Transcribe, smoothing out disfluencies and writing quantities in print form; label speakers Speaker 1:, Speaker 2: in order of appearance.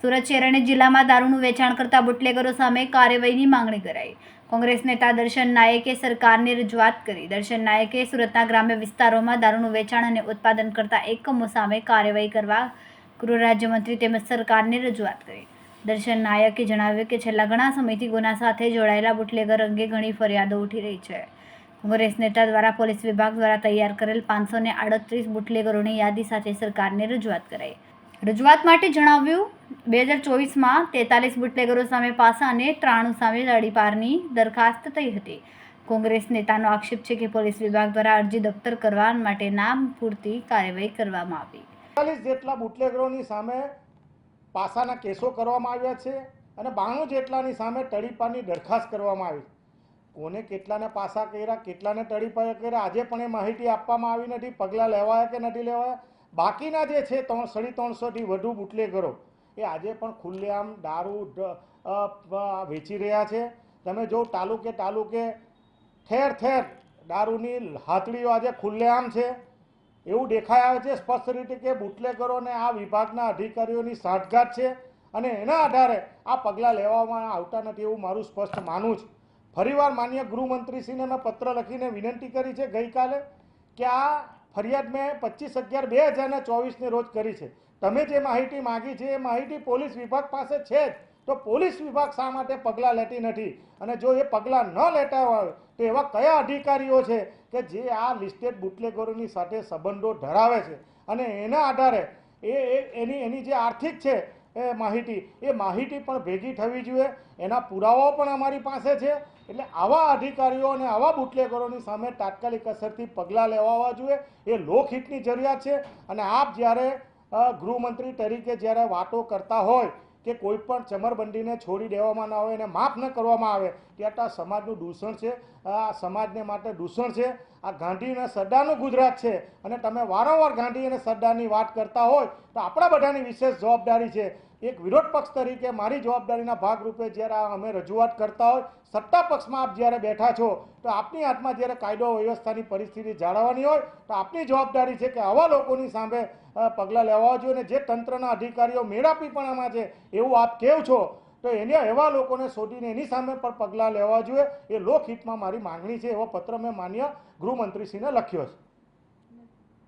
Speaker 1: સુરત શહેર અને જિલ્લામાં દારૂનું વેચાણ કરતા બુટલેગરો સામે કાર્યવાહીની માંગણી કરાઈ। કોંગ્રેસ નેતા દર્શન નાયકે સરકારને રજૂઆત કરી। દર્શન નાયકે સુરતના ગ્રામ્ય વિસ્તારોમાં દારૂનું વેચાણ અને ઉત્પાદન કરતા એકમો સામે કાર્યવાહી કરવા ગૃહ રાજ્યમંત્રી તેમજ સરકારને રજૂઆત કરી। દર્શન નાયકે જણાવ્યું કે છેલ્લા ઘણા સમયથી ગુના સાથે જોડાયેલા બુટલેગર અંગે ઘણી ફરિયાદો ઉઠી રહી છે। કોંગ્રેસ નેતા દ્વારા પોલીસ વિભાગ દ્વારા તૈયાર કરેલ 538 બુટલેગરોની યાદી સાથે સરકારને રજૂઆત કરાઈ। રજૂઆત માટે જણાવ્યું 2024માં 43 બુટલેગરો સામે પાસા અને 93 સામે તડીપારની દરખાસ્ત થઈ હતી। કોંગ્રેસ નેતાનો આક્ષેપ છે કે પોલીસ વિભાગ દ્વારા અરજી દફ્તર કરવા માટે નામ પૂરતી કાર્યવાહી કરવામાં આવી।
Speaker 2: 40 જેટલા બુટલેગરોની સામે પાસાના કેસો કરવામાં આવ્યા છે અને 92 જેટલાની સામે તડીપારની દરખાસ્ત કરવામાં આવી। કોને કેટલાને પાસા કર્યા, કેટલાને તડીપા કર્યા, આજે પણ એ માહિતી આપવામાં આવી નથી। પગલાં લેવાયા કે નથી લેવાયા? બાકીના જે છે 350થી વધુ બુટલેગરો એ આજે પણ ખુલ્લેઆમ દારૂ વેચી રહ્યા છે। તમે જો તાલુકે ઠેર ઠેર દારૂની હાથડીઓ આજે ખુલ્લેઆમ છે। એવું દેખાઈ આવે છે સ્પષ્ટ રીતે કે બુટલેગરોને આ વિભાગના અધિકારીઓની સાંઠગાંઠ છે અને એના આધારે આ પગલાં લેવામાં આવતા નથી એવું મારું સ્પષ્ટ માનવું છે। ફરીવાર માન્ય ગૃહમંત્રીશ્રીને મેં પત્ર લખીને વિનંતી કરી છે ગઈકાલે કે આ ફરિયાદ મેં 25/11/2024ને રોજ કરી છે। તમે જે માહિતી માગી છે એ માહિતી પોલીસ વિભાગ પાસે છે જ, તો પોલીસ વિભાગ શા માટે પગલાં લેતી નથી? અને જો એ પગલાં ન લેતા હોય તો એવા કયા અધિકારીઓ છે કે જે આ લિસ્ટેડ બુટલેગરોની સાથે સંબંધો ધરાવે છે અને એના આધારે એની જે આર્થિક છે એ માહિતી પણ ભેગી થવી જોઈએ। એના પુરાવાઓ પણ અમારી પાસે છે। એટલે આવા અધિકારીઓ અને આવા બુટલેગરોની સામે તાત્કાલિક અસરથી પગલાં લેવા જોઈએ। એ લોકહિતની જરૂરિયાત છે। અને આપ જ્યારે ગૃહમંત્રી તરીકે જ્યારે વાતો કરતા હોય કે કોઈ પણ ચમરબંધીને છોડી દેવામાં ન આવે, એને માફ ન કરવામાં આવે, ત્યાં તો આ સમાજનું દૂષણ છે, આ સમાજને માટે દૂષણ છે। આ ગાંધી અને સરદારનું ગુજરાત છે અને તમે વારંવાર ગાંધી અને સરદારની વાત કરતા હોય તો આપણા બધાની વિશેષ જવાબદારી છે। એક વિરોધ પક્ષ તરીકે મારી જવાબદારીના ભાગરૂપે જ્યારે અમે રજૂઆત કરતા હોય, સત્તા પક્ષમાં આપ જ્યારે બેઠા છો તો આપની હાથમાં જ્યારે કાયદો વ્યવસ્થાની પરિસ્થિતિ જાળવવાની હોય તો આપની જવાબદારી છે કે આવા લોકોની સામે પગલાં લેવા જોઈએ। અને જે તંત્રના અધિકારીઓ મેળાપીપણામાં છે એવું આપ કહો છો તો એને એવા લોકોને શોધીને એની સામે પણ પગલાં લેવા જોઈએ। એ લોકહિતમાં મારી માંગણી છે। એવો પત્ર મેં માન્ય ગૃહમંત્રીશ્રીને લખ્યો છે।